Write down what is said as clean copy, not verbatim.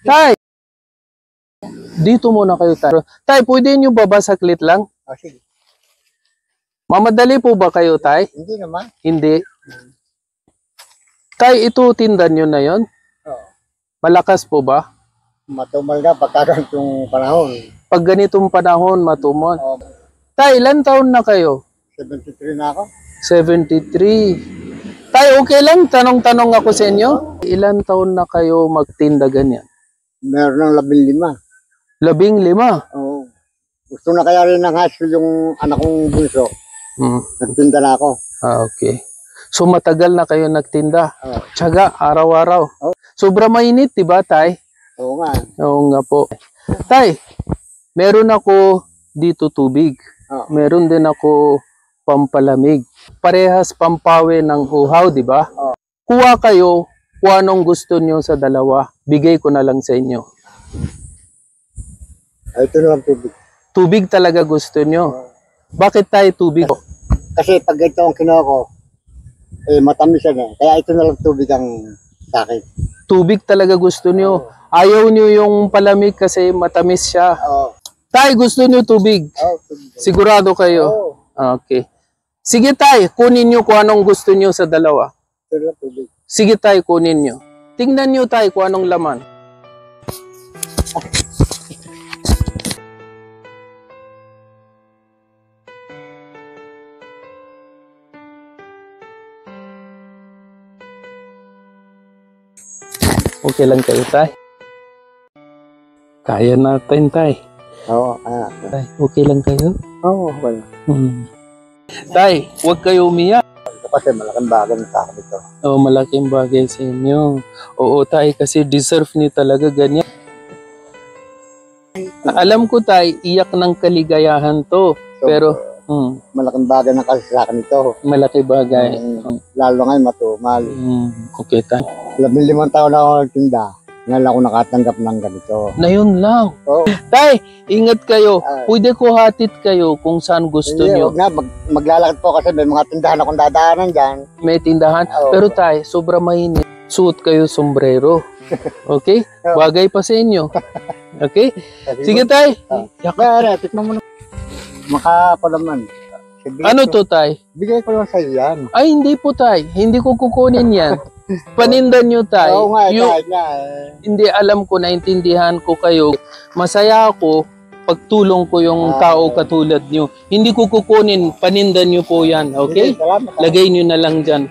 Tay, dito muna kayo tayo. Tay, pwede nyo ba saglit lang? Oh, sige. Mamadali po ba kayo, Tay? Hindi naman. Hindi. Tay, ito tindan nyo na yon? Oo. Malakas po ba? Matumal na pagka ganitong panahon. Pag ganitong panahon, matumal. Oh, Tay, ilan taon na kayo? 73 na ako. 73. Tay, okay lang? Tanong-tanong ako sa inyo. Ilan taon na kayo magtinda ganyan? Meron ng 15. 15. Oo. Gusto na kaya rin ng high school yung anak kong bunso. Nagtinda na ako. Okay. So matagal na kayo nagtinda. Oo. Tiyaga, araw-araw. Oo. Sobra mainit, diba, Tay? Oo nga. Oo nga po. Tay, meron ako dito tubig. Oo. Meron din ako pampalamig. Parehas pampawi ng uhaw, diba? Oo. Kuha kayo kung anong gusto nyo sa dalawa. Bigay ko na lang sa inyo. Ay, ito na lang tubig. Tubig talaga gusto nyo. Bakit tayo tubig? Kasi pag ito ang kinuha ko, eh matamis yan eh. Kaya ito na lang tubig ang sa akin. Tubig talaga gusto nyo. Ayaw nyo yung palamig kasi matamis siya. Oo. Tay, gusto nyo tubig? Oo, tubig. Sigurado kayo? Oo. Okay. Sige tay, kunin nyo kung anong gusto nyo sa dalawa. Ito na lang tubig. Sige tay, kunin nyo. Tingnan nyo tay kung anong laman. Okay lang kayo tay? Kaya natin tay. Oo, kaya. Tay, okay lang kayo? Oo, wala. Tay, huwag kayo umiyak. Ito kasi malaking bagay na sa akin ito. Oo, malaking bagay sa inyo. Oo, tay, kasi deserve niyo talaga ganyan. Alam ko, tay, iyak ng kaligayahan to. So, Pero, malaking bagay na kasi sa akin ito. malaki bagay. Lalo ngayon matumal. Okay, tay. 15 taon na ako nagtinda. Ngayon ako nakatanggap ng ganito. Na yun lang. Oo. Tay, ingat kayo. Ah. Pwede ko hatid kayo kung saan gusto Hindi, nyo. huwag na. Maglalakad po kasi may mga tindahan akong dadaanan dyan. May tindahan. Oo. Pero tay, sobra mainit. Suot kayo sombrero. Okay? Oo. Bagay pa sa inyo. Okay? Sige tay. Yak- Kaya, tikman mo na. Makapalaman. Ano to tay? Bigay ko lang sa'yo yan. Ay, hindi po tay. Hindi ko kukunin yan. Panindan nyo tay. Oo nga, kahit nga. Hindi, alam ko, naintindihan ko kayo. Masaya ako pagtulong ko yung tao katulad nyo. Hindi ko kukunin, panindan nyo po yan. Okay? Salamat. Lagay nyo na lang dyan.